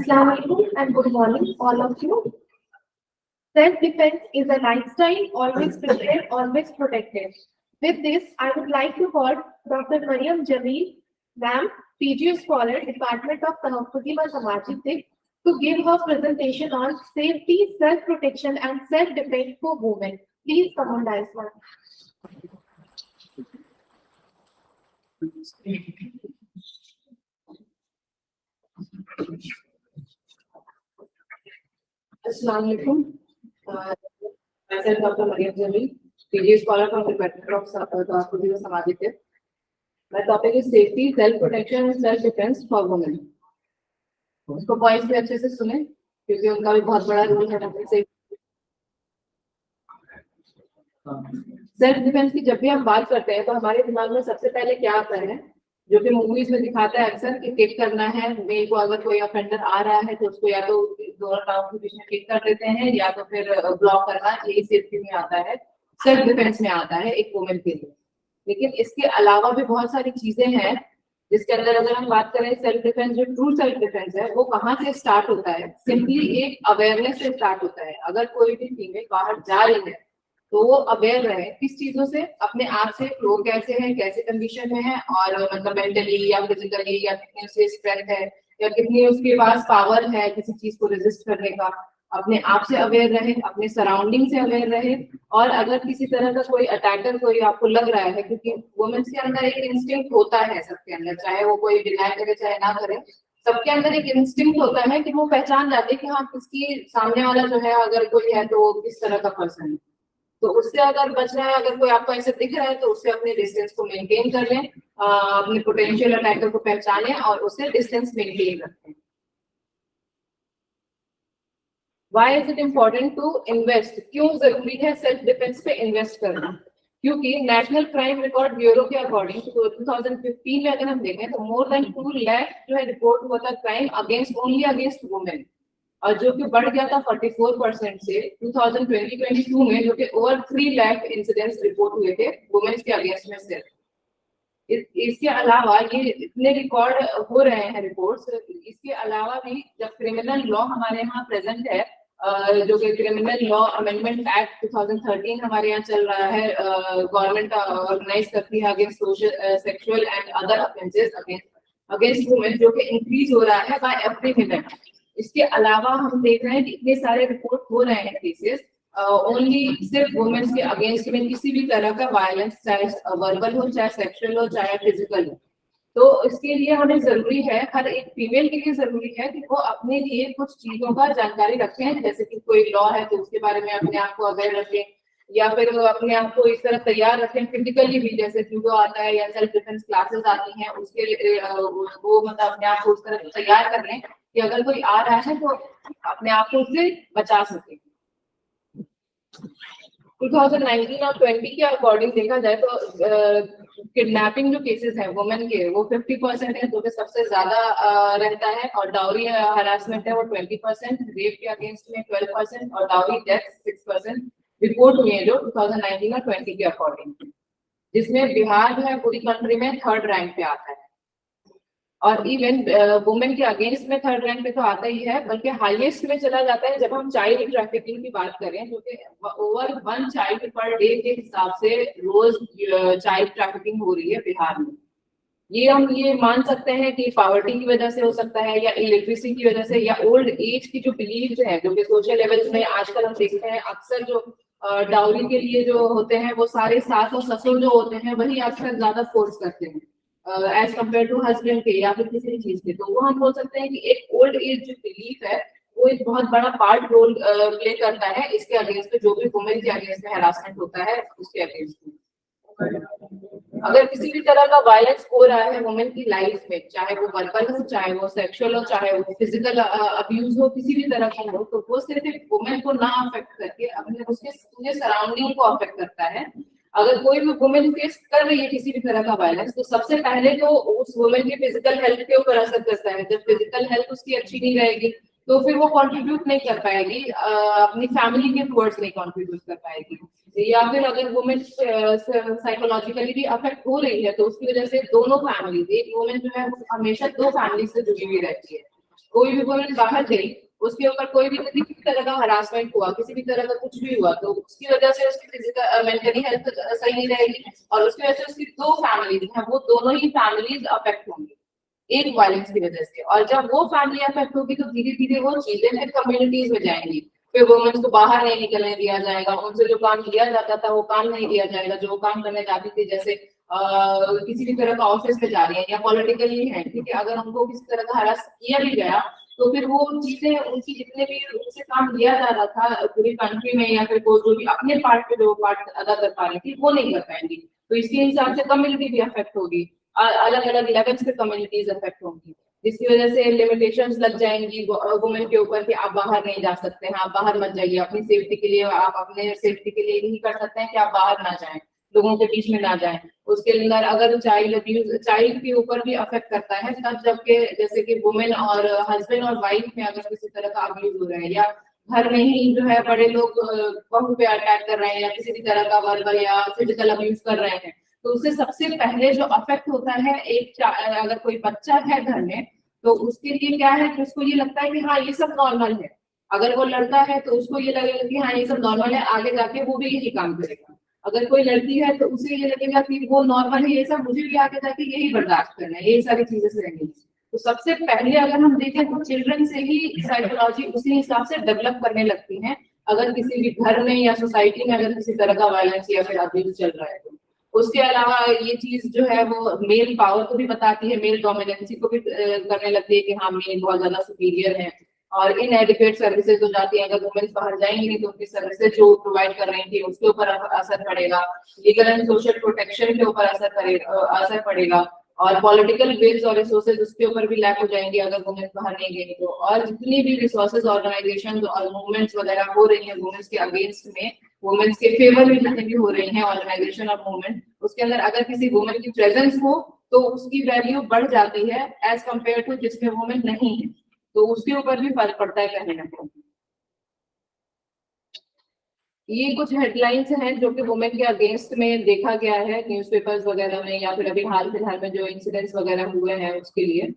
Assalamu alaikum and good morning, all of you. Self-defense is a lifestyle, always prepared, always protected. With this, I would like to call Dr. Mariam Jameel, ma'am, PG scholar, Department of Tahaffuzi wa Samajik Dik, to give her presentation on safety, self-protection and self-defense for women. Please come on, dais, ma'am. Assalamu alaikum. Myself, Dr. Mariam Jameel, PG scholar from the Department of Tahaffuzi wa Samajik Dik. My topic is safety, self-protection and self-defense for women. उसको points भी अच्छे से सुने क्योंकि उनका भी बहुत बड़ा रोल है सेल्फ डिफेंस की। जब भी हम बात करते हैं तो हमारे दिमाग में सबसे पहले क्या आता है, जो कि मूवीज में दिखाता है अक्सर कि किक करना है। मेल को अगर कोई ऑफेंडर आ रहा है तो उसको या तो दोनों टांगों के बीच में किक कर देते हैं या तो फिर ब्लॉक करना, यही सेफ्टी में आता है, सेल्फ डिफेंस में आता है एक वुमेन के लिए। लेकिन इसके अलावा भी बहुत सारी चीजें हैं जिसके अंदर अगर हम बात करें सेल्फ डिफेंस, जो ट्रू सेल्फ डिफेंस है वो कहाँ से स्टार्ट होता है? सिंपली एक अवेयरनेस से स्टार्ट होता है। अगर कोई भी फीमेल बाहर जा रही है तो वो अवेयर रहे किस चीजों से, अपने आप से, वो कैसे है, कैसे कंडीशन में है, और मतलब मेंटली या फिजिकली, या कितनी उसकी स्ट्रेंथ है, या कितनी उसके पास पावर है किसी चीज को रेजिस्ट करने का। अपने आप से अवेयर रहे, अपने सराउंडिंग से अवेयर रहे। और अगर किसी तरह का कोई अटैकर कोई आपको लग रहा है, क्योंकि वुमेन्स के अंदर एक इंस्टिंक्ट होता है सबके अंदर, चाहे वो कोई डिनाई करे चाहे ना करे, सबके अंदर एक इंस्टिंक्ट होता है कि वो पहचान जाते हैं कि हाँ किसकी सामने वाला जो है अगर कोई है तो किस तरह का पर्सन है। तो उससे अगर बचना है, अगर कोई आपको ऐसे दिख रहा है तो उससे अपने डिस्टेंस को मेंटेन कर लें, अपने पोटेंशियल अटैकर को पहचानें और उससे डिस्टेंस मेंटेन रखें। Why is it important to invest? क्यों जरूरी है सेल्फ डिफेंस पे इन्वेस्ट करना? क्योंकि नेशनल क्राइम रिकॉर्ड ब्यूरो के अकॉर्डिंग तो 2015 में अगर हम देखें तो मोर देन 2 लाख जो है रिपोर्ट हुआ था crime against only against women, और जो कि बढ़ गया था 44% से 2020-22 में, जो कि ओवर 3 लाख इंसिडेंट्स रिपोर्ट हुए थे वुमेन्स के अगेंस्ट में सिर्फ। इसके अलावा ये इतने रिकॉर्ड हो रहे हैं रिपोर्ट्स, इसके अलावा भी जब क्रिमिनल लॉ हमारे यहाँ प्रेजेंट है, जो कि क्रिमिनल लॉ अमेंडमेंट एक्ट 2013 हमारे यहाँ चल रहा है, गवर्नमेंट ऑर्गेनाइज करती है against social sexual and other offences against women, जो कि इंक्रीज हो रहा है बाय एवरी मिनट। इसके अलावा हम देख रहे हैं कि इतने सारे रिपोर्ट हो रहे हैं केसेस ओनली सिर्फ वुमेन्स के अगेंस्ट में किसी भी तरह का वायलेंस, चाहे वर्बल हो, चाहे सेक्सुअल हो, चाहे फिजिकल हो। तो इसके लिए हमें जरूरी है, हर एक फीमेल के लिए जरूरी है कि वो अपने लिए कुछ चीजों का जानकारी रखें, जैसे कि कोई लॉ है तो उसके बारे में अपने आप को अवेयर रखें, या फिर अपने आप को इस तरह तैयार रखें फिजिकली भी, जैसे जूडो आता है या सेल्फ डिफेंस क्लासेस आती हैं, उसके लिए वो मतलब अपने आप को उस तरह तैयार कर लें कि अगर कोई आ रहा है तो अपने आप को उससे बचा सके। 2019 और 20 के अकॉर्डिंग देखा जाए तो किडनैपिंग जो केसेस हैं वुमेन के वो 50% है, जो कि सबसे ज्यादा रहता है, और डाउरी हरासमेंट है वो 20%, रेप के अगेंस्ट में 12% और डाउरी डेथ 6% रिपोर्ट हुई है जो 2019 और 20 के अकॉर्डिंग, जिसमें बिहार जो है पूरी कंट्री में 3rd रैंक पे आता है। और इवन वुमेन के अगेंस्ट में 3rd रैंक पे तो आता ही है, बल्कि हाईएस्ट में चला जाता है जब हम चाइल्ड ट्रैफिकिंग की बात करें, जो कि ओवर 1 चाइल्ड पर डे के हिसाब से रोज चाइल्ड ट्रैफिकिंग हो रही है बिहार में। ये मान सकते हैं कि पॉवर्टी की वजह से हो सकता है, या इलिटरेसी की वजह से, या ओल्ड एज की जो बिलीव है, जो कि सोशल लेवल्स में आजकल हम देखते हैं अक्सर जो डाउरी के लिए जो होते हैं वो सारे सास और ससुर जो होते हैं वही अक्सर ज्यादा फोर्स करते हैं एज कम्पेयर टू हस्बैंड के या फिर किसी चीज के। तो वो हम बोल सकते हैं कि एक ओल्ड एज जो बिलीफ है वो एक बहुत बड़ा पार्ट रोल प्ले करता है इसके अगेंस्ट में, जो भी वुमेन के अगेंस्ट में हैरासमेंट होता है उसके अगेंस्ट में। अगर किसी भी तरह का वायलेंस हो रहा है वुमेन की लाइफ में, चाहे वो वर्बल हो, चाहे वो सेक्सुअल हो, चाहे वो फिजिकल अब्यूज हो, किसी भी तरह का हो, तो वो सिर्फ एक वुमेन को ना अफेक्ट करके अपने उसके पूरे सराउंडिंग को अफेक्ट करता है। अगर कोई भी वुमेन फेस कर रही है किसी भी तरह का वायलेंस, तो सबसे पहले तो उस वुमेन की फिजिकल हेल्थ के ऊपर असर करता है। जब फिजिकल हेल्थ उसकी अच्छी नहीं रहेगी तो फिर वो कंट्रीब्यूट नहीं कर पाएगी, अपनी फैमिली के टुवर्ड्स नहीं कंट्रीब्यूट कर पाएगी, या फिर अगर वुमेन साइकोलॉजिकली भी अफेक्ट हो रही है तो उसकी वजह से दोनों फैमिली, एक वुमेन जो है वो हमेशा 2 फैमिली से जुड़ी हुई रहती है। कोई भी वुमेन बाहर गई, उसके ऊपर कोई भी किसी भी तरह का हरासमेंट हुआ, किसी भी तरह का कुछ भी हुआ, तो उसकी वजह से उसकी फिजिकल मेंटली हेल्थ सही नहीं रहेगी, और उसकी वजह से उसकी दो फैमिलीज हैं, वो दोनों ही फैमिलीज अफेक्ट होंगी एक वायलेंस की वजह से। और जब वो फैमिली अफेक्ट होगी तो धीरे धीरे वो चीजें फिर कम्युनिटीज में जाएंगी, फिर वुमेन्स को बाहर नहीं निकलने दिया जाएगा, उनसे जो काम लिया जाता था वो काम नहीं लिया जाएगा, जो काम करने जाती थी, जैसे किसी भी तरह का ऑफिस में जा रही है या पॉलिटिकली है, ठीक है, अगर उनको किसी तरह का हरास किया भी गया तो फिर वो चीजें उनकी जितने भी उनसे काम लिया जा रहा था पूरी कंट्री में, या फिर वो जो भी अपने पार्ट पे जो पार्ट अदा कर पा रही थी वो नहीं कर पाएंगी, तो इसके हिसाब से कम्युनिटी भी अफेक्ट होगी, अलग अलग लेवल्स पे कम्युनिटीज अफेक्ट होंगी, जिसकी वजह से लिमिटेशंस लग जाएंगी वुमेन के ऊपर कि आप बाहर नहीं जा सकते हैं, आप बाहर मत जाइए, अपनी सेफ्टी के लिए, आप अपने सेफ्टी के लिए यही कर सकते हैं कि आप बाहर ना जाएं, लोगों के बीच में ना जाएं। उसके अंदर अगर चाइल्ड अब्यूज चाइल्ड के ऊपर भी अफेक्ट करता है, तब जबकि जैसे कि वुमेन और हस्बैंड और वाइफ में अगर किसी तरह का अब्यूज हो रहा है, या घर में ही जो है बड़े लोग बहू पे अटैक कर रहे हैं, या किसी भी तरह का वर्बल या फिजिकल अब्यूज कर रहे हैं, तो उससे सबसे पहले जो अफेक्ट होता है अगर कोई बच्चा है घर में, तो उसके लिए क्या है कि उसको ये लगता है कि हाँ ये सब नॉर्मल है, अगर वो लड़का है तो उसको ये लगेगा कि हाँ ये सब नॉर्मल है, आगे जाके वो भी यही काम करेगा, अगर कोई लड़की है तो उसे ये लगेगा कि वो नॉर्मल है, ये सब मुझे भी आगे जाके यही बर्दाश्त करना है, यही सारी चीजें से रहेंगी। तो सबसे पहले अगर हम देखें तो चिल्ड्रन से ही साइकोलॉजी उसी हिसाब से डेवलप करने लगती है, अगर किसी भी घर में या सोसाइटी में अगर किसी तरह का वायलेंस या फिर अब्यूज चल रहा है तो। उसके अलावा ये चीज जो है वो मेल पावर को भी बताती है, मेल डोमिनेंसी को भी करने लगती है कि हाँ मेल बहुत ज्यादा सुपीरियर है, और इनएडिक्वेट सर्विसेज हो जाती है, अगर वुमेन्स बाहर जाएंगी नहीं तो उनकी सर्विसेज जो प्रोवाइड कर रही थी उसके ऊपर असर पड़ेगा, लीगल एंड सोशल प्रोटेक्शन के ऊपर असर पड़ेगा, और पॉलिटिकल विल्स और रिसोर्सेज उसके ऊपर भी लैक हो जाएंगे अगर वुमेन्स बाहर नहीं गई तो। और जितनी भी रिसोर्सेज ऑर्गेनाइजेशन और मूवमेंट्स वगैरह हो रही है वुमेन्स के अगेंस्ट में, वुमेन्स के फेवर में जितनी भी हो रही है ऑर्गेनाइजेशन और मूवमेंट, उसके अंदर अगर किसी वुमेन की प्रेजेंस हो तो उसकी वैल्यू बढ़ जाती है एज कम्पेयर टू जिसमें वुमेन नहीं है, तो उसके ऊपर भी फर्क पड़ता है कहीं ना कहीं। ये कुछ हेडलाइंस हैं जो कि वुमेन के अगेंस्ट में देखा गया है न्यूज़पेपर्स वगैरह में, या फिर अभी हाल फिलहाल में जो इंसिडेंट्स वगैरह हुए हैं उसके लिए।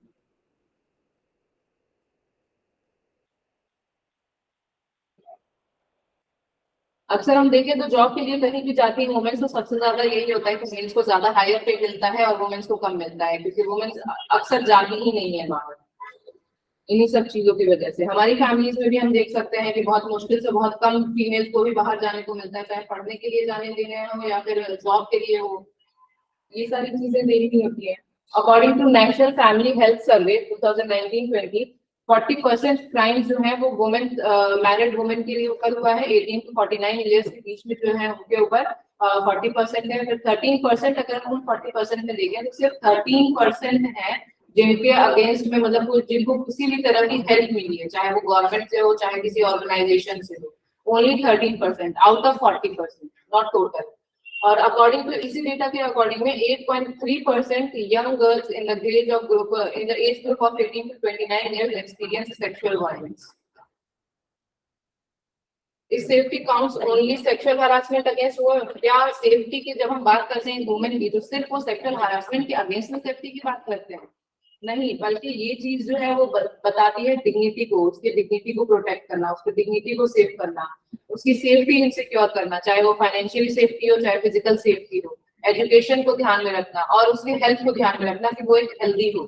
अक्सर हम देखें तो जॉब के लिए कहीं भी जाती है वुमेन्स, तो सबसे ज्यादा यही होता है कि मेन्स को ज्यादा हायर पे मिलता है और वुमेन्स को कम मिलता है, क्योंकि वुमेन्स अक्सर जाती ही नहीं है बाहर, इन्हीं सब चीजों की वजह से। हमारी फैमिलीज में भी हम देख सकते हैं कि बहुत मुश्किल से बहुत कम फीमेल्स को भी बाहर जाने को मिलता है, चाहे पढ़ने के लिए जाने देने हो या फिर जॉब के लिए हो, ये सारी चीजें देखनी होती है। According to national family health survey 2019-20, 40% crimes जो है वो वुमेन मैरिड वुमेन के लिए ऊपर हुआ है, 18 to 49 ईयर्स के बीच में जो है उनके ऊपर 40% है। फिर 13% अगर हम 40% में देखें तो सिर्फ 13% है जिनके अगेंस्ट में मतलब जिनको किसी भी तरह की हेल्प मिली है, चाहे वो गवर्नमेंट से हो चाहे किसी ऑर्गेनाइजेशन से हो, only 13% out of 40%, not total. और अकॉर्डिंग टू इसी डेटा के अकॉर्डिंग में 8.3% young girls in the age of group in the age group of 18 to 29 years experience sexual violence. इस safety counts only sexual harassment against हुआ क्या? Safety की जब हम बात करते हैं वुमेन की तो सिर्फ वो सेक्सुअल हरासमेंट के अगेंस्ट में सेफ्टी की बात करते हैं? नहीं, बल्कि ये चीज जो है वो बताती है डिग्निटी को, उसकी डिग्निटी को प्रोटेक्ट करना, उसकी डिग्निटी को सेव करना, उसकी सेफ्टी इंसिक्योर करना, चाहे वो फाइनेंशियली सेफ्टी हो चाहे फिजिकल सेफ्टी हो, एजुकेशन को ध्यान में रखना और उसकी हेल्थ को ध्यान में रखना कि वो एक हेल्दी हो।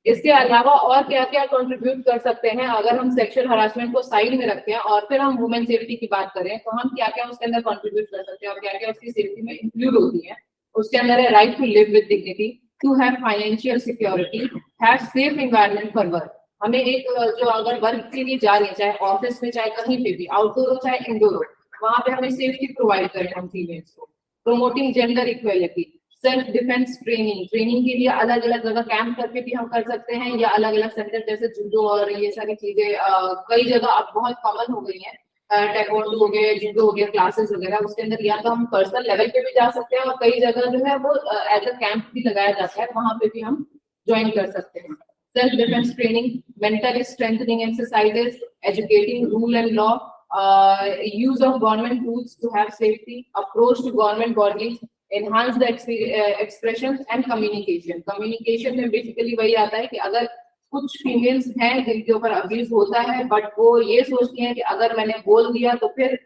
इसके अलावा और क्या क्या कंट्रीब्यूट कर सकते हैं अगर हम सेक्सुअल हरासमेंट को साइड में रखते हैं और फिर हम वुमेन सेफ्टी की बात करें तो हम क्या क्या उसके अंदर कंट्रीब्यूट कर सकते हैं और क्या क्या उसकी सेफ्टी में इंक्लूड होती है। उसके अंदर है right to live with dignity, to have financial security, have safe environment for work. हमें एक जो अगर वर्क के लिए जा रही है, चाहे ऑफिस में चाहे कहीं पे भी, आउटडोर हो चाहे इंडोर हो, वहां पे हमें सेफ्टी प्रोवाइड करें हम फीमेल्स को। Promoting gender equality, self defence training, training के लिए अलग अलग जगह कैंप करके भी हम कर सकते हैं, या अलग अलग सेंटर जैसे जूडो और ये सारी चीजें कई जगह अब बहुत कॉमन हो गई है, टेक्वांडो हो गया, जूडो हो गया, क्लासेस वगैरह, उसके अंदर या तो हम पर्सनल लेवल पे भी जा सकते हैं और कई जगह जो है वो एज अ कैंप भी लगाया जाता है, वहां पे भी हम ज्वाइन कर सकते हैं। Self defence training, mental strengthening exercises, educating rule and law, use of government tools to have safety, approach to government bodies, enhance the expressions and communication। communication में basically वही आता है कि अगर कुछ फीमेल्स हैं जिनके ऊपर अब्यूज होता है, बट वो ये सोचती हैं कि अगर मैंने बोल दिया तो फिर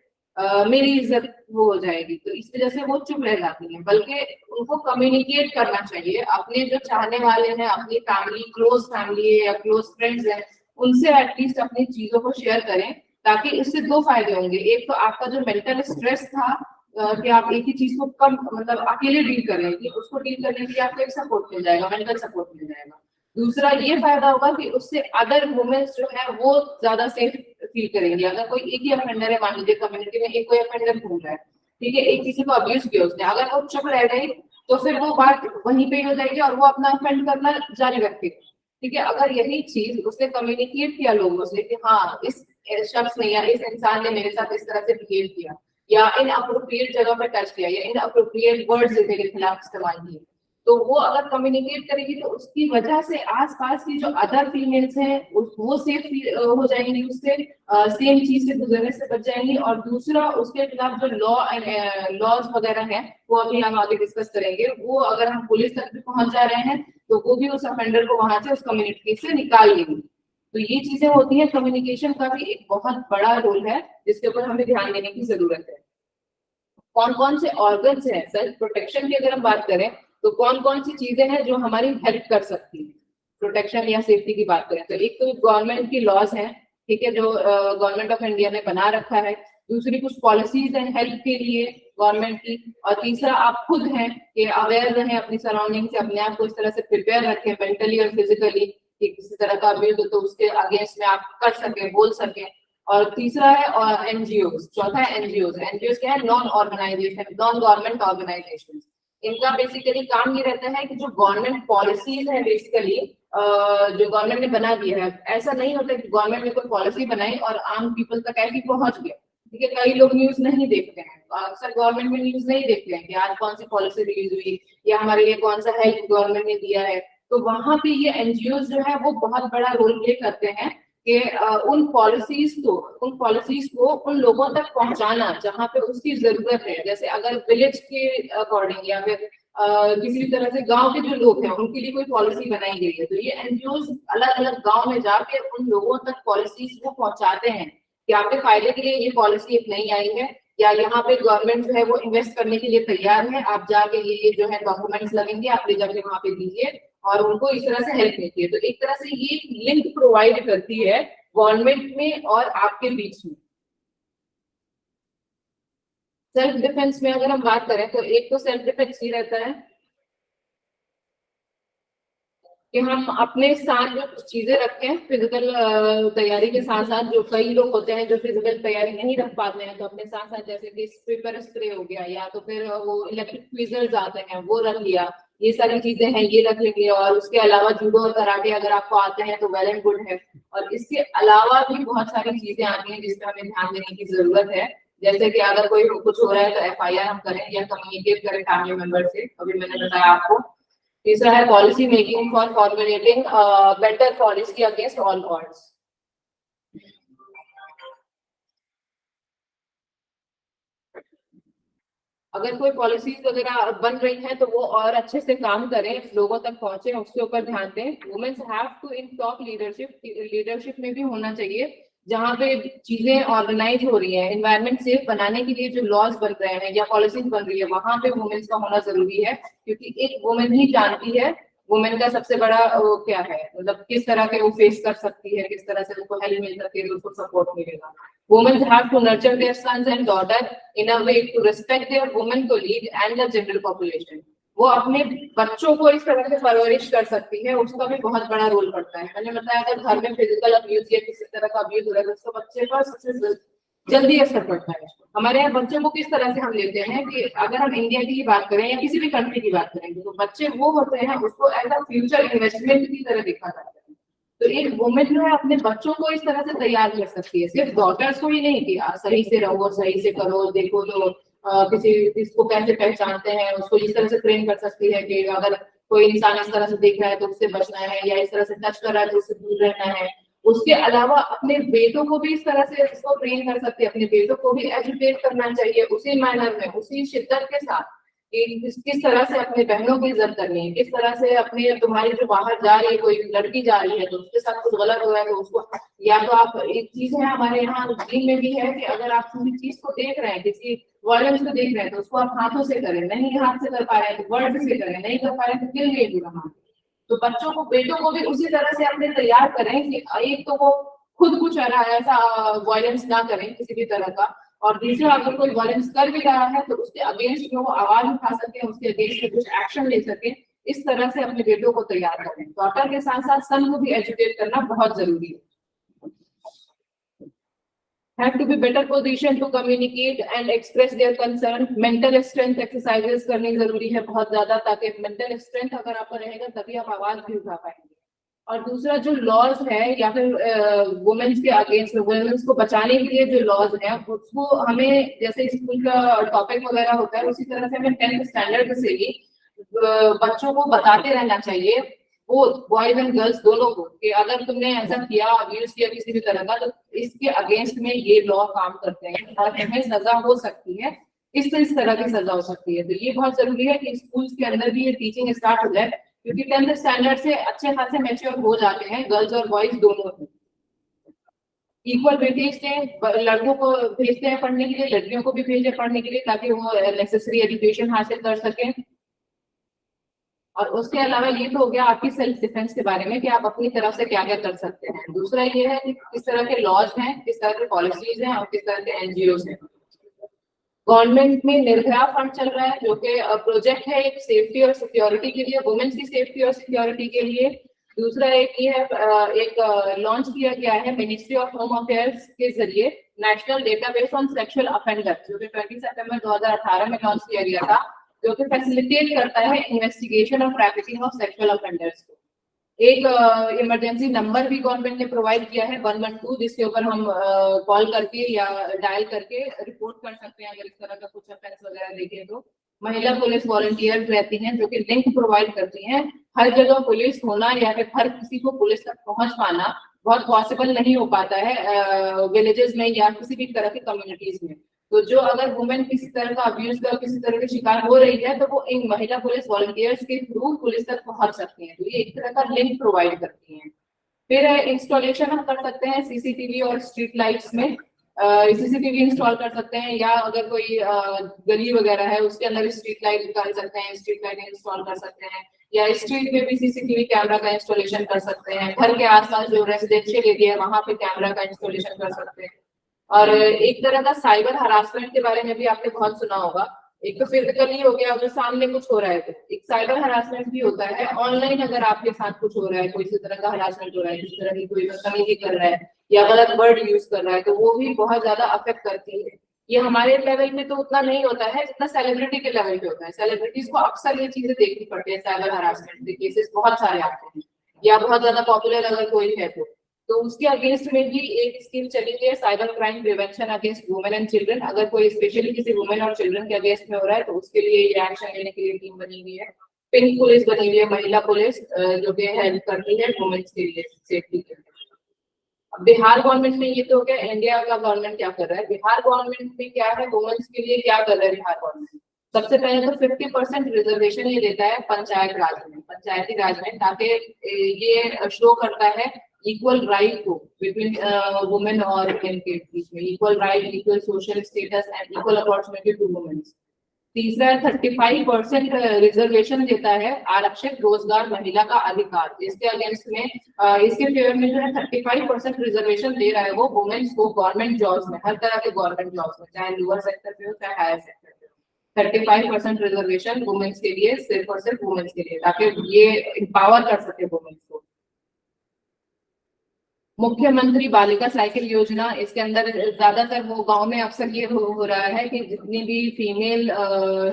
मेरी इज्जत वो हो जाएगी, तो इस वजह से वो चुप रह जाती हैं। बल्कि उनको कम्युनिकेट करना चाहिए, अपने जो चाहने वाले हैं, अपनी फैमिली, क्लोज फैमिली है या क्लोज फ्रेंड्स हैं, उनसे एटलीस्ट अपनी चीजों को शेयर करें, ताकि इससे दो फायदे होंगे। एक तो आपका जो मेंटल स्ट्रेस था कि आप एक ही चीज को कम मतलब अकेले डील कर रहे हैं, उसको डील करने के लिए आपको एक सपोर्ट मिल जाएगा, मेंटल सपोर्ट मिल जाएगा। दूसरा ये फायदा होगा कि उससे अदर वुमेन्स जो है वो ज्यादा सेफ फील करेंगे। अगर कोई एक ही ऑफेंडर है, मान लीजिए कम्युनिटी में एक कोई ऑफेंडर घूम रहा है, ठीक है, एक किसी को अब्यूज किया उसने, अगर वो चुप रह गई तो फिर वो बात वहीं पे हो जाएगी और वो अपना ऑफेंड करना जारी रखेगी, ठीक है। अगर यही चीज उसने कम्युनिकेट किया लोगों से कि हाँ इस शख्स ने या इस इंसान ने मेरे साथ इस तरह से बिहेव किया, या इन अप्रोप्रिएट जगह पर टच किया, या इन अप्रोप्रिएट वर्ड्स मेरे खिलाफ इस्तेमाल किए, तो वो अगर कम्युनिकेट करेगी तो उसकी वजह से आसपास की जो अदर फीमेल्स हैं वो सेफ हो जाएंगी, उससे सेम चीज से गुजरने से बच जाएंगी। और दूसरा, उसके खिलाफ जो लॉज वगैरह हैं वो अभी हम आगे डिस्कस करेंगे, वो अगर हम पुलिस तक भी पहुंच जा रहे हैं तो वो भी उस ऑफेंडर को वहां से उस कम्युनिटी से निकाल लेंगी। तो ये चीजें होती हैं, कम्युनिकेशन का भी एक बहुत बड़ा रोल है जिसके ऊपर हमें ध्यान देने की जरूरत है। कौन कौन से ऑर्गन्स हैं सेल्फ प्रोटेक्शन की अगर हम बात करें तो कौन कौन सी चीजें हैं जो हमारी हेल्प कर सकती है प्रोटेक्शन या सेफ्टी की बात करें तो एक तो गवर्नमेंट की लॉज है, ठीक है, जो गवर्नमेंट ऑफ इंडिया ने बना रखा है। दूसरी कुछ पॉलिसीज हैं हेल्प के लिए गवर्नमेंट की। और तीसरा आप खुद हैं कि अवेयर रहें अपनी सराउंडिंग से, अपने आप को इस तरह से प्रिपेयर रखें मेंटली और फिजिकली कि किसी तरह का अब्यूज हो तो उसके अगेंस्ट में आप कर सकें, बोल सकें। और तीसरा है और एनजीओ, चौथा है एनजीओ। एनजीओ क्या है? Non organisation, non government organisation. इनका बेसिकली काम ये रहता है कि जो गवर्नमेंट पॉलिसीज है बेसिकली जो गवर्नमेंट ने बना दिया है, ऐसा नहीं होता कि गवर्नमेंट ने कोई पॉलिसी बनाई और आम पीपल तक ऐसी पहुंच गया, ठीक है। कई लोग न्यूज नहीं देखते हैं, अक्सर गवर्नमेंट में न्यूज नहीं देखते हैं कि आज कौन सी पॉलिसी रिलीज हुई या हमारे लिए कौन सा हेल्प गवर्नमेंट ने दिया है। तो वहां पे ये एनजीओ जो है वो बहुत बड़ा रोल प्ले करते हैं कि उन पॉलिसीज को उन लोगों तक पहुंचाना जहां पे उसकी जरूरत है। जैसे अगर विलेज के अकॉर्डिंग या फिर किसी भी तरह से गांव के जो लोग हैं उनके लिए कोई पॉलिसी बनाई गई है तो ये एनजीओ अलग अलग गांव में जाके उन लोगों तक पॉलिसीज को पहुंचाते हैं कि आपके फायदे के लिए ये पॉलिसी एक नई आई है, या यहाँ पे गवर्नमेंट जो है वो इन्वेस्ट करने के लिए तैयार है, आप जाके ये जो है डॉक्यूमेंट्स लगेंगे आप ले जाके वहां पे दीजिए, और उनको इस तरह से हेल्प मिलती है। तो एक तरह से ये लिंक प्रोवाइड करती है गवर्नमेंट में और आपके बीच में। सेल्फ डिफेंस में अगर हम बात करें तो एक तो सेल्फ डिफेंस ही रहता है कि हम अपने साथ जो कुछ चीजें रखें फिजिकल तैयारी के साथ साथ। जो कई लोग होते हैं जो फिजिकल तैयारी नहीं रख पाते हैं तो अपने साथ साथ जैसे कि पेपर स्प्रे हो गया या तो फिर वो इलेक्ट्रिक ट्वीजर्स आते हैं वो रख लिया, ये सारी चीजें हैं ये रख लेंगे। और उसके अलावा जूडो और कराटे अगर आपको आते हैं तो वेल एंड गुड है। और इसके अलावा भी बहुत सारी चीजें आती हैं जिसमें हमें ध्यान देने की जरूरत है, जैसे कि अगर कोई कुछ हो रहा है तो एफआईआर हम करें या कम्युनिकेट करें फैमिली मेंबर से, अभी मैंने बताया आपको। तीसरा है policy making for formulating better policy against all odds. अगर कोई पॉलिसीज वगैरह बन रही है तो वो और अच्छे से काम करें, लोगों तक पहुंचे, उसके ऊपर ध्यान दें। Womens have to in top leadership में भी होना चाहिए जहाँ पे चीजें ऑर्गेनाइज हो रही है। एनवायरनमेंट सेफ बनाने के लिए जो लॉज बन रहे हैं या पॉलिसीज बन रही है वहां पे वुमेन्स का होना जरूरी है, क्योंकि एक वुमेन ही जानती है वुमेन का सबसे बड़ा वो क्या है, मतलब किस तरह के वो फेस कर सकती है, किस तरह से उनको हेल्प मिल सकती है, उसको सपोर्ट मिलेगा। Women have to nurture their sons and daughters in a way to respect their women colleague and the general population. वो अपने बच्चों को इस तरह से परवरिश कर सकती है, उसका भी बहुत बड़ा रोल पड़ता है। मैंने बताया अगर घर में फिजिकल अब्यूज या किसी तरह का अब्यूज हो रहा है तो उसको बच्चे पर सबसे जल्दी असर पड़ता है। हमारे यहाँ बच्चों को किस तरह से हम लेते हैं कि अगर हम इंडिया की बात करें या किसी भी कंट्री की बात करेंगे तो बच्चे वो होते हैं उसको एज अ फ्यूचर इन्वेस्टमेंट की तरह देखा जाता है। तो एक वुमेन जो है अपने बच्चों को इस तरह से तैयार कर सकती है, सिर्फ डॉटर्स को ही नहीं कि सही से रहो, सही से करो, देखो तो किसी इसको कैसे पहचानते हैं उसको इस तरह से ट्रेन कर सकती है कि अगर कोई इंसान इस तरह से देख रहा है तो उससे बचना है, या इस तरह से टच कर रहा है तो उससे दूर रहना है। उसके अलावा अपने बेटों को भी इस तरह से इसको ट्रेन कर सकती है, अपने बेटों को भी एजुकेट करना चाहिए उसी मैनर में, उसी शिद्दत के साथ कि किस तरह से अपने बहनों की इज्जत करनी है, किस तरह से अपने, तुम्हारी जो बाहर जा रही है कोई लड़की जा रही है तो उसके साथ कुछ गलत हो रहा है तो उसको, या तो आप, एक चीज है हमारे यहाँ दीन में भी है कि अगर आप किसी चीज को देख रहे हैं, किसी वायलेंस को देख रहे हैं तो उसको आप हाथों से करें, नहीं हाथ से कर पा रहे हैं तो वर्ड से करें, नहीं कर पा रहे हैं तो किल लिए हाथ। तो बच्चों को, बेटों को भी उसी तरह से अपने तैयार करें कि एक तो वो खुद कुछ ऐसा वायलेंस ना करें किसी भी तरह का, और दूसरा अगर कोई वायलेंस कर भी रहा है तो उसके अगेंस्ट में वो आवाज उठा सके, उसके अगेंस्ट में कुछ एक्शन ले सके, इस तरह से अपने बेटों को तैयार करें। डॉटर के साथ साथ सन को भी एजुकेट करना बहुत जरूरी है। Have to be better position to communicate and express their concern. Mental strength exercises करनी जरूरी है बहुत ज्यादा, ताकि mental strength अगर आपका रहेगा तभी आप आवाज भी उठा पाएंगे। और दूसरा जो लॉज है या फिर वुमेन्स के अगेंस्ट, वुमेन्स को बचाने के लिए जो लॉज है उसको हमें, जैसे स्कूल का टॉपिक वगैरह होता है उसी तरह से हमें 10th स्टैंडर्ड से ही बच्चों को बताते रहना चाहिए, वो बॉयज एंड गर्ल्स दोनों को, कि अगर तुमने ऐसा किया, अब्यूज किया किसी भी तरह का, तो इसके अगेंस्ट में ये लॉ काम करते हैं और हमें सजा हो सकती है, इस तरह की सजा हो सकती है। तो ये बहुत जरूरी है कि स्कूल के अंदर भी ये टीचिंग स्टार्ट हो जाए, क्योंकि 10th स्टैंडर्ड से अच्छे खासे मैच्योर हो जाते हैं गर्ल्स और बॉयज दोनों। इक्वल वेटेज से लड़कों को भेजते हैं पढ़ने के लिए, लड़कियों को भी भेजे पढ़ने के लिए, ताकि वो नेसेसरी एजुकेशन हासिल कर सकें। और उसके अलावा ये तो हो गया आपकी सेल्फ डिफेंस के बारे में कि आप अपनी तरफ से क्या क्या कर सकते हैं। दूसरा ये है कि किस तरह के लॉज हैं, किस तरह के पॉलिसीज हैं और किस तरह के एनजीओ हैं। गवर्नमेंट में निर्भया फंड चल रहा है जो कि प्रोजेक्ट है एक सेफ्टी और सिक्योरिटी के लिए, वुमेन्स की सेफ्टी और सिक्योरिटी के लिए। दूसरा एक ये है, एक लॉन्च किया गया है मिनिस्ट्री ऑफ होम अफेयर्स के जरिए national database on sexual offender, जो कि 20 सितंबर 2018 में लॉन्च किया गया था, जो कि फैसिलिटेट करता है इन्वेस्टिगेशन और ट्रैफिकिंग ऑफ सेक्सुअल ऑफेंडर्स को। एक इमरजेंसी नंबर भी गवर्नमेंट ने प्रोवाइड किया है 112, जिसके ऊपर हम कॉल करके या डायल करके रिपोर्ट कर सकते हैं अगर इस तरह का कुछ ऑफेंस वगैरह देखें तो। महिला पुलिस वॉलंटियर रहती हैं जो कि लिंक प्रोवाइड करती हैं। हर जगह पुलिस होना या फिर हर किसी को पुलिस तक पहुंच पाना बहुत पॉसिबल नहीं हो पाता है विलेजेस में या किसी भी तरह की कम्युनिटीज में। तो जो अगर वुमेन किसी तरह का अब्यूज का किसी तरह के शिकार हो रही है तो वो इन महिला पुलिस वॉलंटियर्स के थ्रू पुलिस तक पहुंच सकती हैं। तो ये एक तरह का लिंक प्रोवाइड करती हैं। फिर इंस्टॉलेशन हम कर सकते हैं सीसीटीवी और स्ट्रीट लाइट्स में। सीसीटीवी इंस्टॉल कर सकते हैं, या अगर कोई गली वगैरह है उसके अंदर स्ट्रीट लाइट कर सकते हैं, स्ट्रीट लाइट इंस्टॉल कर सकते हैं, या स्ट्रीट में भी सीसीटीवी कैमरा का इंस्टॉलेशन कर सकते हैं। घर के आसपास जो रेजिडेंशियल एरिया है वहां पे कैमरा का इंस्टॉलेशन कर सकते हैं। और एक तरह का साइबर हरासमेंट के बारे में भी आपने बहुत सुना होगा। एक तो फिजिकली हो गया, अगर सामने कुछ हो रहा है तो एक साइबर हरासमेंट भी होता है ऑनलाइन। अगर आपके साथ कुछ हो रहा है, कोई इसी तरह का हरासमेंट हो रहा है, जिस तरह की कोई बदतमीजी कर रहा है या गलत वर्ड यूज कर रहा है, तो वो भी बहुत ज्यादा अफेक्ट करती है। ये हमारे लेवल में तो उतना नहीं होता है जितना सेलिब्रिटी के लेवल पे होता है। सेलिब्रिटीज को अक्सर ये चीजें देखनी पड़ती है, साइबर हरासमेंट के केसेस बहुत सारे आते हैं, या बहुत ज्यादा पॉपुलर अगर कोई है तो उसके अगेंस्ट में भी एक स्कीम चली हुई है, cyber crime prevention against women and children. अगर कोई स्पेशली किसी वुमेन और चिल्ड्रन के अगेंस्ट में हो रहा है तो उसके लिए ये एक्शन लेने के लिए टीम बनी हुई है। पिंक पुलिस बनी हुई है, महिला पुलिस, जो कि हेल्प करती है वुमेन्स के लिए सेफ्टी के लिए। अब बिहार गवर्नमेंट में ये तो हो गया, इंडिया का गवर्नमेंट क्या कर रहा है। बिहार गवर्नमेंट में क्या है, वुमेन्स के लिए क्या कर रहा है बिहार गवर्नमेंट। सबसे पहले तो 50% रिजर्वेशन ये देता है पंचायती राज में, ताकि ये शो करता है इक्वल राइट को बिटवीन वुमेन और मेन के बीच में, equal right, equal social status and equal opportunity to women. तीसरा 35% रिजर्वेशन देता है आरक्षित रोजगार महिला का अधिकार। इसके अगेंस्ट में इसके फेवर में जो है 35% रिजर्वेशन दे रहा है वो वुमेन्स को गवर्नमेंट जॉब्स में, हर तरह के गवर्नमेंट जॉब्स में, चाहे लोअर सेक्टर पे हो चाहे हायर सेक्टर पे हो। 35% रिजर्वेशन वुमेन्स के लिए, सिर्फ और सिर्फ वुमेन्स के लिए, ताकि ये एम्पावर कर सके वुमेन्स को। मुख्यमंत्री बालिका साइकिल योजना, इसके अंदर ज्यादातर वो गांव में अक्सर ये हो रहा है कि जितनी भी फीमेल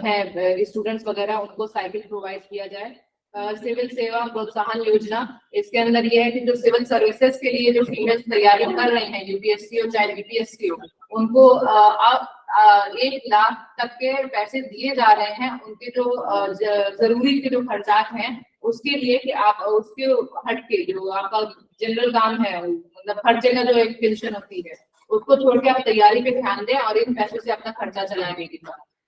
है स्टूडेंट्स वगैरह उनको साइकिल प्रोवाइड किया जाए। सिविल सेवा प्रोत्साहन योजना, इसके अंदर ये है कि जो सिविल सर्विसेज के लिए जो फीमेल तैयारी कर रहे हैं, यूपीएससी हो चाहे बीपीएससी हो, उनको अब 1 लाख तक के पैसे दिए जा रहे हैं उनके जो जरूरी के जो खर्चात हैं उसके लिए, कि आप उसके हट के जो आपका जनरल काम है, मतलब हर जगह जो एक पेंशन होती है उसको छोड़ के आप तैयारी पे ध्यान दें और इन पैसों से अपना खर्चा चलाएंगे।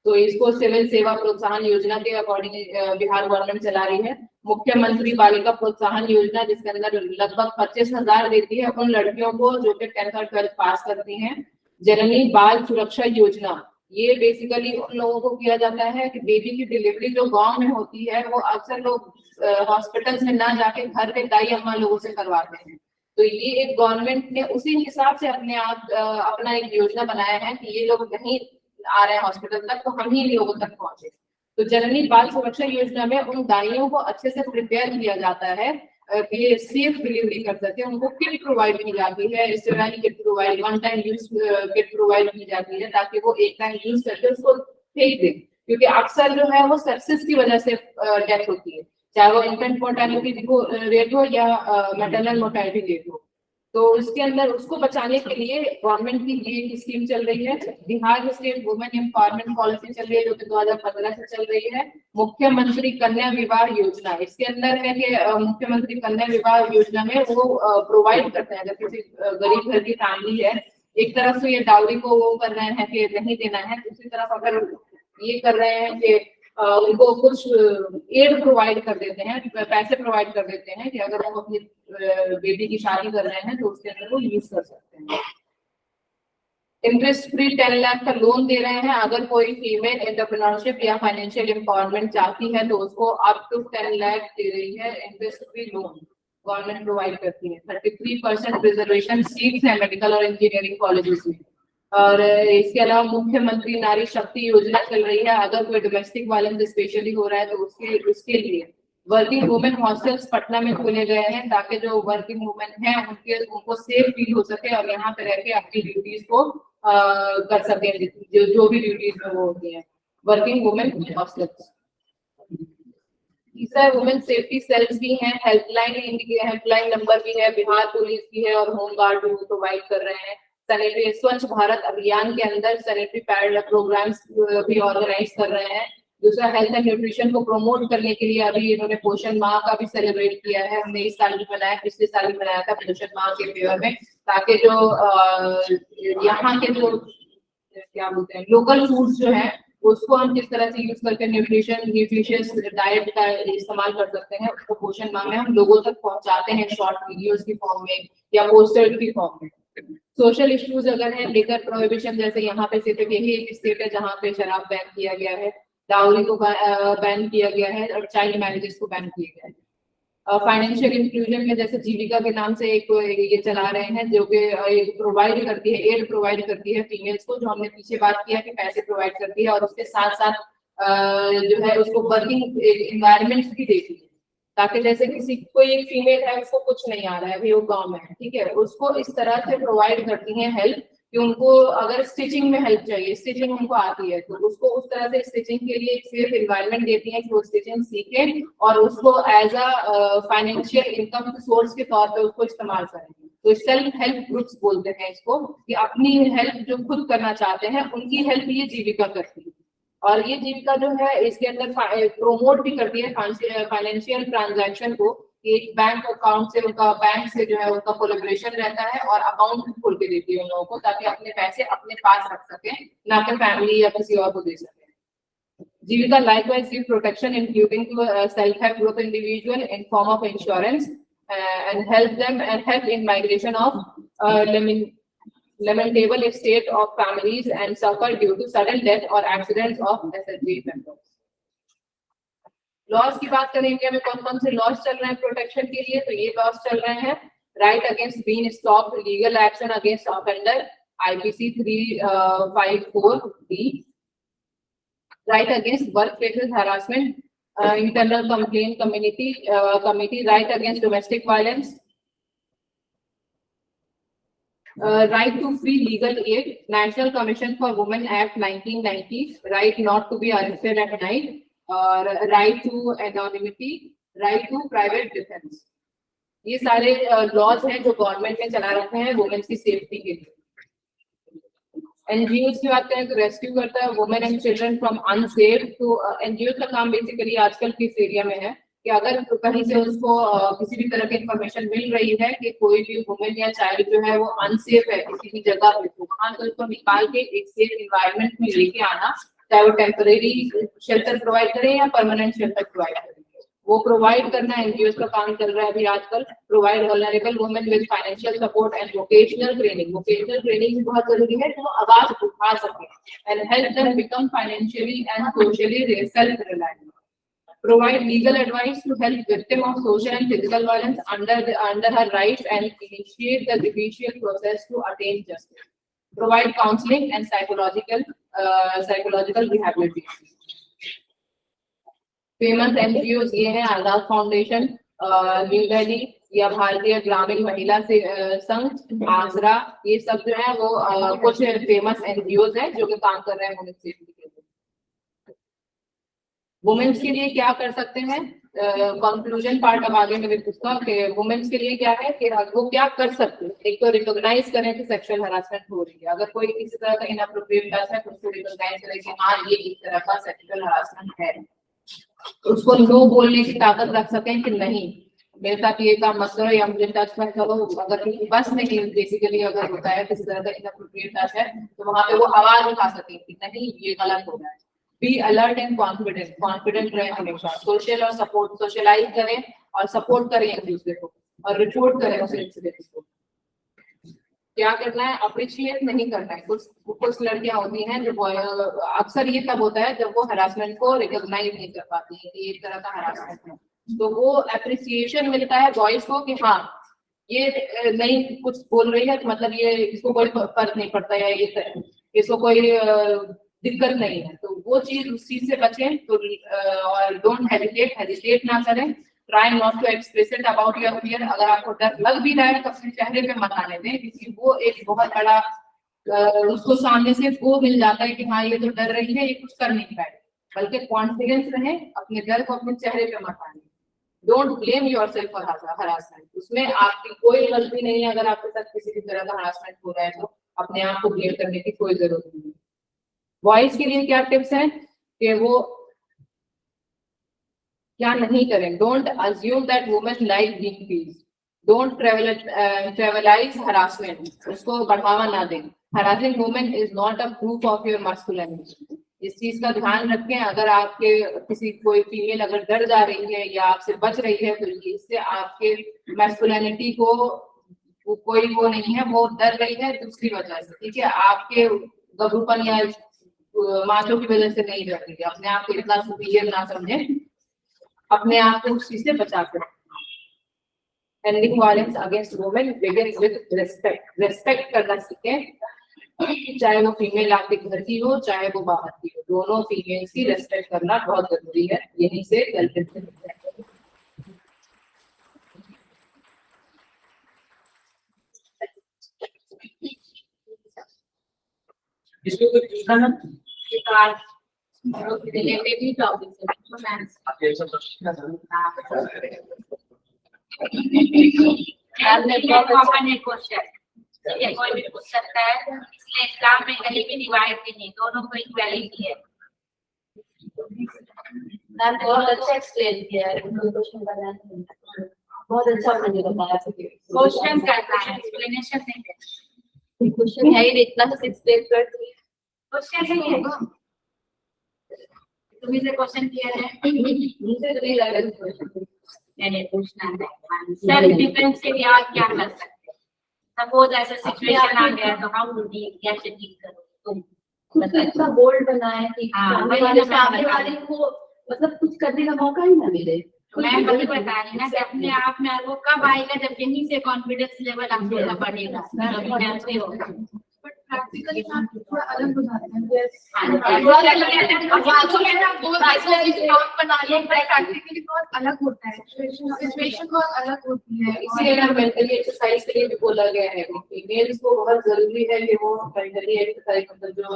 तो इसको सिविल सेवा प्रोत्साहन योजना के अकॉर्डिंग बिहार गवर्नमेंट चला रही है। मुख्यमंत्री बालिका प्रोत्साहन योजना, जिसके अंदर लगभग 25,000 देती है उन लड़कियों को जो कि 10th और 12th पास करती हैं। जननी बाल सुरक्षा योजना, ये बेसिकली उन लोगों को किया जाता है कि बेबी की डिलीवरी जो गांव में होती है वो अक्सर लोग हॉस्पिटल्स में ना जाके घर पे दाई अम्मा लोगों से करवाते हैं। तो ये एक गवर्नमेंट ने उसी हिसाब से अपने आप अपना एक योजना बनाया है कि ये लोग नहीं आ रहे हैं हॉस्पिटल तक तो हम ही लोगों तक पहुंचे। तो जननी बाल सुरक्षा योजना में उन दाइयों को अच्छे से प्रिपेयर किया जाता है कि ये सेफ डिलीवरी कर सके। उनको किट प्रोवाइड की जाती है, sterile kit provide, one time use kit provide की जाती है ताकि वो एक टाइम यूज करके उसको फेंक दे, क्योंकि अक्सर जो है वो सेप्सिस की वजह से डेथ होती है, चाहे वो इन्फेंट मोर्टेलिटी रेट हो या मैटरनल मोर्टेलिटी रेट हो। तो उसके अंदर उसको बचाने के लिए गवर्नमेंट की ये स्कीम चल रही है। Bihar state women empowerment policy चल रही है जो कि 2015 से चल रही है। मुख्यमंत्री कन्या विवाह योजना, इसके अंदर है कि मुख्यमंत्री कन्या विवाह योजना में वो प्रोवाइड करते हैं, अगर किसी गरीब घर की फैमिली है, एक तरफ से ये डाउरी को वो कर रहे हैं कि नहीं देना है, दूसरी तरफ अगर ये कर रहे हैं कि उनको कुछ एड प्रोवाइड कर देते हैं, पैसे प्रोवाइड कर देते हैं कि अगर वो अपनी बेटी की शादी कर रहे हैं तो उसके अंदर वो यूज कर सकते हैं। इंटरेस्ट फ्री 10 लाख का लोन दे रहे हैं। अगर कोई फीमेल एंटरप्रेन्योरशिप या फाइनेंशियल एम्पावरमेंट चाहती है तो उसको अप टू 10 लाख दे रही है interest free loan, government provide करती है। 33% रिजर्वेशन सीट्स है मेडिकल और इंजीनियरिंग कॉलेजेस में। और इसके अलावा मुख्यमंत्री नारी शक्ति योजना चल रही है। अगर कोई डोमेस्टिक वायलेंस स्पेशली हो रहा है तो उसके लिए वर्किंग वुमेन हॉस्टल्स पटना में खोले गए हैं ताकि जो वर्किंग वुमेन है उनको सेफ फील हो सके और यहाँ पे रह के अपनी ड्यूटीज को कर सके, जो भी ड्यूटीज में वो होती है। वर्किंग वुमेन हॉस्टल्स, तीसरा वुमेन सेफ्टी सेल्स भी हैं, हेल्पलाइन नंबर भी है, बिहार पुलिस की है और होम गार्ड भी प्रोवाइड कर रहे हैं। सैनिटरी स्वच्छ भारत अभियान के अंदर सैनिटरी पैड प्रोग्राम्स भी ऑर्गेनाइज कर रहे हैं। दूसरा हेल्थ एंड न्यूट्रिशन को प्रमोट करने के लिए अभी इन्होंने पोषण माह का भी सेलिब्रेट किया है। हमने इस साल भी बनाया, पिछले साल भी बनाया था पोषण माह के फेवर में, ताकि जो यहाँ के जो क्या बोलते हैं लोकल फूड्स जो है उसको हम किस तरह से यूज करके न्यूट्रिशियस डाइट का इस्तेमाल कर सकते हैं, उसको पोषण माह में हम लोगों तक पहुंचाते हैं शॉर्ट वीडियोस की फॉर्म में या पोस्टर की फॉर्म में। सोशल इश्यूज अगर है, लेकर प्रोहिबिशन, जैसे यहाँ पे सिर्फ यही एक स्टेट है जहाँ पे शराब बैन किया गया है, डाउरी को बैन किया गया है और चाइल्ड मैरिजेस को बैन किया गया है। फाइनेंशियल इंक्लूजन में जैसे जीविका के नाम से एक ये चला रहे हैं जो कि प्रोवाइड करती है, एड प्रोवाइड करती है फीमेल्स को, जो हमने पीछे बात किया कि पैसे प्रोवाइड करती है और उसके साथ साथ जो है उसको वर्किंग एनवायरनमेंट भी देती है, ताकि जैसे किसी कोई एक फीमेल है उसको कुछ नहीं आ रहा है, अभी वो गाँव में है, ठीक है, उसको इस तरह से प्रोवाइड करती है हेल्प कि उनको अगर स्टिचिंग में हेल्प चाहिए, स्टिचिंग उनको आती है तो उसको उस तरह से स्टिचिंग के लिए एक सेफ एनवायरनमेंट देती है कि वो स्टिचिंग सीखे और उसको as a financial income source के तौर पे उसको इस्तेमाल करेंगे। तो सेल्फ हेल्प ग्रुप्स बोलते हैं इसको, कि अपनी हेल्प जो खुद करना चाहते हैं उनकी हेल्प ये जीविका करती है। और ये जीविका जो है इसके अंदर प्रोमोट भी करती है फाइनेंशियल ट्रांजैक्शन को, एक बैंक अकाउंट से उनका बैंक से जो है उनका कोलैबोरेशन रहता है और अकाउंट खोल के देती है उन लोगों को, ताकि अपने पैसे अपने पास रख सके, ना कि फैमिली या किसी और को दे सके। जीविका likewise give protection including to self-help group individual in form of insurance and help in migration of lamentable state of families and suffer due to sudden death or accidents of SHG members. Loss की बात करेंगे, हमें कौन कौन से loss चल रहे हैं प्रोटेक्शन के लिए, तो ये लॉस चल रहे हैं right against being stopped, legal action against offender IPC 354B, right against work places harassment, internal complaint committee, right against domestic violence, right to free legal aid, National Commission for Women Act 1990, right not to be arrested at night, और right to anonymity, right to private defence. ये सारे laws हैं जो government ने चला रखे हैं women's की सेफ्टी के लिए। एनजीओ की बात करें तो रेस्क्यू करता है women and children from unsafe. तो एनजीओ का काम बेसिकली आजकल किस एरिया में है कि अगर कहीं से उसको किसी भी तरह की इंफॉर्मेशन मिल रही है कि कोई भी वुमेन या चाइल्ड जो है वो अनसेफ है किसी भी जगह पे, तो वहां से उसको निकाल के एक सेफ एनवायरनमेंट में लेके आना, चाहे वो टेम्परेरी शेल्टर प्रोवाइड करें या परमानेंट शेल्टर प्रोवाइड करें, वो प्रोवाइड करना एनजीओ का काम चल रहा है अभी आजकल। Provide vulnerable women with financial support and vocational training. Vocational training बहुत जरूरी है, तो आवाज उठा सके and help them become financially and socially self reliant. Provide legal advice to help victim of social and physical violence under her rights and initiate the judicial process to attain justice. Provide counseling and psychological rehabilitation. Famous NGOs ये हैं आजाद foundation, new Delhi या भारतीय ग्रामीण महिला से संघ, आसरा, ये सब जो है वो कुछ फेमस एनजीओज हैं जो कि काम कर रहे हैं वुमेन सेफ्टी के लिए। वुमेन्स के लिए क्या कर सकते हैं, कंक्लूजन पार्ट अब आगे मैं पूछता हूँ कि वुमेन्स के लिए क्या है कि वो क्या कर सकते हैं। एक तो रिकॉग्नाइज करें कि सेक्सुअल हरासमेंट हो रही है, अगर कोई किसी तरह का इनअप्रोप्रिएट टच है तो उसको रिकॉग्नाइज करें कि हाँ ये एक तरह का सेक्सुअल हरासमेंट है, उसको नो बोलने की ताकत रख सकें कि नहीं मेरे साथ ये काम मत करो या मुझे टच मत करो। अगर बस नहीं बेसिकली अगर होता है किसी तरह का इनअप्रोप्रिएट टच है तो वहां पे वो आवाज उठा सके कि नहीं ये गलत हो रहा है। Be alert and confident, confident रहे हमेशा। सोशल और सपोर्ट, सोशलाइज करें और सपोर्ट करें एक दूसरे को और रिपोर्ट करें उस इंसिडेंट को। क्या करना है, अप्रिशिएट नहीं करना है। कुछ लड़कियां होती हैं जो अक्सर ये तब होता है जब वो हरासमेंट को रिकॉग्नाइज नहीं कर पाती है कि एक तरह का हरासमेंट है, तो वो अप्रिसिएशन मिलता है बॉयज को कि हाँ ये नहीं कुछ बोल रही है तो मतलब ये इसको कोई फर्क नहीं पड़ता है, ये इसको कोई दिक्कत नहीं है, तो वो चीज उस चीज से बचें। तो और डोंट हेजिटेट ना करें। Try not to express it about your fear. अगर आपको डर लग भी रहा है तो अपने चेहरे पे मत आने दें, क्योंकि वो एक बहुत बड़ा उसको सामने से वो मिल जाता है कि हाँ ये तो डर रही है, ये कुछ कर नहीं पाएगी। बल्कि कॉन्फिडेंस रहे, अपने डर को अपने चेहरे पे मत आने। Don't blame yourself for harassment. उसमें आपकी कोई गलती नहीं है। अगर आपके साथ किसी भी तरह का हरासमेंट हो रहा है तो अपने आप को ब्लेम करने की कोई जरूरत नहीं है। बॉयज के लिए क्या टिप्स हैं कि वो क्या नहीं करें। Don't assume that women like being peace. Don't trivialise harassment, उसको बढ़ावा ना दें। Harassing women is not a proof of your masculinity. इस चीज का ध्यान रखें। अगर आपके किसी कोई फीमेल अगर डर जा रही है या आपसे बच रही है तो इससे आपके मैस्कुलिनिटी को कोई वो नहीं है, वो डर रही है दूसरी वजह से, ठीक है, आपके गबरूपन या माचों की वजह से नहीं डर रही है। अपने आप को इतना सुपीरियर ना समझे, अपने आप को उस चीज से बचा कर। Ending violence against women begins with respect. Respect करना सीखें, चाहे वो फीमेल आपके घर की हो चाहे वो बाहर की हो, दोनों फीमेल्स की रेस्पेक्ट करना बहुत जरूरी है। यहीं से इसमें कोई पूछना है? रिलेटेड टॉपिक ये कोई भी पूछ सकता है। इसलिए इस्लाम में कहीं भी डिवाइड नहीं, दोनों को इक्वालिटी है। मैम बहुत अच्छा एक्सप्लेन किया है, बहुत अच्छा मुझे बताया। क्वेश्चन करना है, एक्सप्लेनेशन नहीं है। क्वेश्चन है ही इतना से एक्सप्लेन कर दिया। क्वेश्चन नहीं है, तुम्हें से क्वेश्चन किया है, मुझे तो नहीं लग रहा मैंने पूछना है। सेल्फ डिफेंस के लिए आप क्या कर सकते हैं? सपोज ऐसा सिचुएशन आ गया तो हाउ डू डील, कैसे डील करो तुम? खुद को इतना बोल्ड बनाए कि सामने वाले को मतलब कुछ करने का मौका ही ना मिले। मैं वही बता रही ना कि अपने आप में वो कब आएगा जब यहीं से कॉन्फिडेंस लेवल आपको बढ़ेगा, कॉन्फिडेंस भी होगा। प्रैक्टिकली थोड़ा अलग हो जाता है। प्रैक्टिकली बहुत अलग होता है, सिचुएशन बहुत अलग होती है। इसीलिए मेंटली एक्सरसाइज के लिए भी बोला गया है कि फीमेल्स को बहुत जरूरी है कि वो मेंटली एक्सरसाइज मतलब जो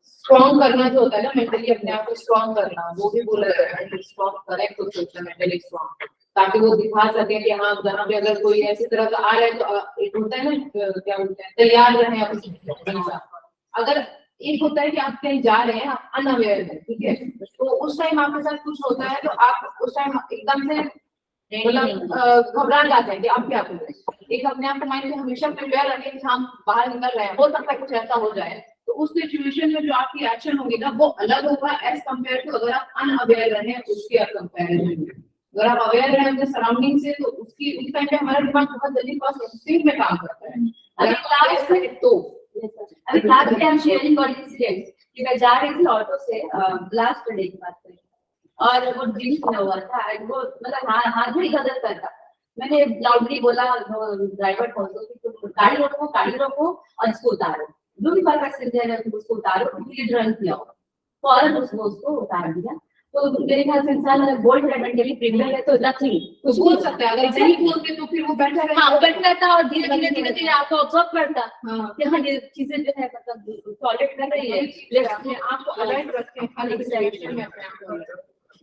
स्ट्रॉन्ग करना जो होता है ना, मेंटली अपने आप को स्ट्रॉन्ग करना, वो भी बोला गया है। स्ट्रॉन्ग करें खुद को मेंटली स्ट्रॉन्ग, ताकि वो दिखा सके कि हाँ जहाँ पे अगर कोई ऐसी तरह का आ रहा है तो एक होता है ना क्या बोलते हैं, तैयार रहे अपनी। अगर एक होता है कि आप कहीं जा रहे हैं, आप अनअवेयर है, ठीक है, तो उस टाइम आपके साथ कुछ होता है तो आप उस टाइम एकदम से मतलब घबरा जाते हैं कि आप क्या करें। एक अपने आप को माइंड में हमेशा प्रिपेयर रखें कि हम बाहर निकल रहे हैं, हो सकता है कुछ ऐसा हो जाए तो उस सिचुएशन में जो आपकी एक्शन होगी ना वो अलग होगा एज कम्पेयर टू अगर आप अनअवेयर रहे उसके कंपेरिजन में। अगर आप अवेयर रहे अपने सराउंडिंग से तो उसकी उस टाइम पे हमारा दिमाग बहुत जल्दी फर्स्ट इंस्टिंक्ट में काम करता है। अभी क्लास में तो अभी क्लास में हम शेयरिंग बॉडी इंसिडेंट कि मैं जा रही थी ऑटो से लास्ट डे की बात करें और वो ड्रिंक किया हुआ था and वो मतलब हाथ भी गलत करता। मैंने लाउडली बोला ड्राइवर को कि गाड़ी रोको और इसको उतारो, जो भी बात है उसको उतारो, ये ड्रंक किया हो फौरन उसको उतार दिया। तो मेरे ख्याल से इंसान अगर गोल्ड मेंटली प्रिपेयर है तो नथिंग कुछ बोल सकता है, अगर नहीं बोलते तो फिर वो बैठा रहेगा। हाँ बैठता था और धीरे धीरे आपको ऑब्जर्व करता हाँ। कि हाँ ये चीजें जो है मतलब टॉयलेट कर रही है लेकिन अपने आप को अलर्ट रखें हर एक सिचुएशन में अपने आप को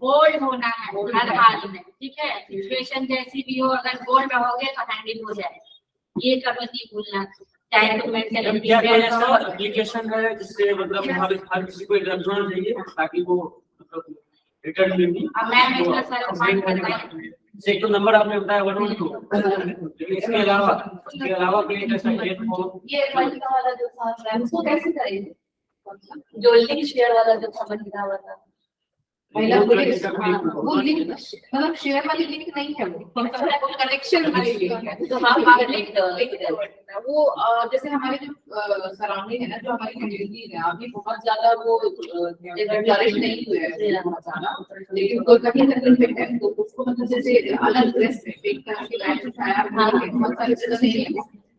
बोल्ड होना है हर हाल में, ठीक है। सिचुएशन जैसी भी हो अगर बोल्ड रहोगे तो हैंडल हो जाएगा, ये कभी नहीं भूलना। चाहे तो मेंटल क्या कोई ऐसा एप्लीकेशन है जिससे मतलब हर किसी को एग्जाम होना चाहिए ताकि वो मतलब रिटर्न में अब मैं मेरा सारा फाइंड करता से एक तो नंबर आपने बताया 112 लेकिन इसके अलावा कोई ऐसा है तो ये महिला वाला जो था उसको कैसे करेंगे, जो लिंक शेयर वाला जो था महिला वाला महिला पुलिस वो लिंक मतलब शेयर वाली लिंक नहीं है वो कनेक्शन वाली लिंक है। तो हम लिंक वो जैसे हमारे जो सराउंडिंग है ना जो हमारी कम्युनिटी है अभी बहुत ज्यादा वो फ्लरिश नहीं हुए हैं बहुत ज्यादा, लेकिन कोई कहीं ना कहीं पे है तो उसको मतलब जैसे अलग ड्रेस में पिंक कलर की लाइट दिखाया बहुत सारी जगह नहीं है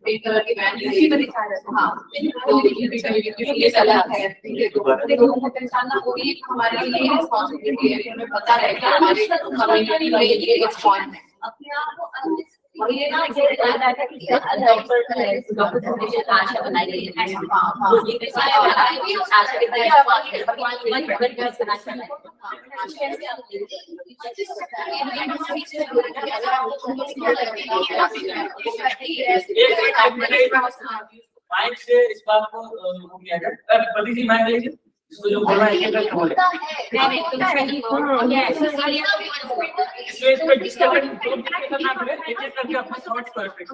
पिंक कलर की बैंड इसी में दिखा रहे थे। हाँ तो ये सलाह है देखो वो पहचानना वो भी हमारे लिए रिस्पांसिबिलिटी है, हमें पता है कि हमारे कम्युनिटी में ये एक पॉइंट है। अपने आप को और ये ना जो डॉक्टर से आशा बनाई गई है माइक से इस बात को किया जाए पति जी माइक लीजिए इसको जो बोलना है एक करके बोले इसलिए इसको डिस्कशन करना पड़े एक एक करके अपने थॉट्स को एक्सप्रेस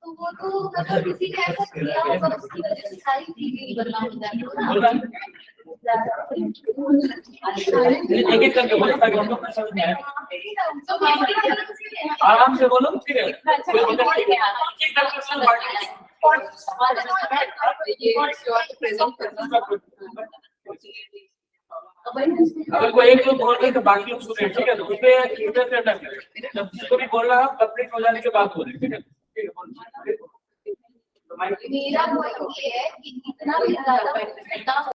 तो वो तो मतलब किसी ने ऐसा किया होगा उसकी वजह से सारी चीजें बदलाव हो जाएंगी एक एक करके बोले ताकि हम लोग को समझ में आए आराम से बोलो ठीक है अगर कोई एक लोग बोल रहे तो बाकी लोग सुने ठीक है तो उस पे इंटर से अटैक करें जब जिसको भी बोल रहा है कंप्लीट हो जाने के बाद बोले ठीक है। मेरा पॉइंट ये है कि इतना भी ज्यादा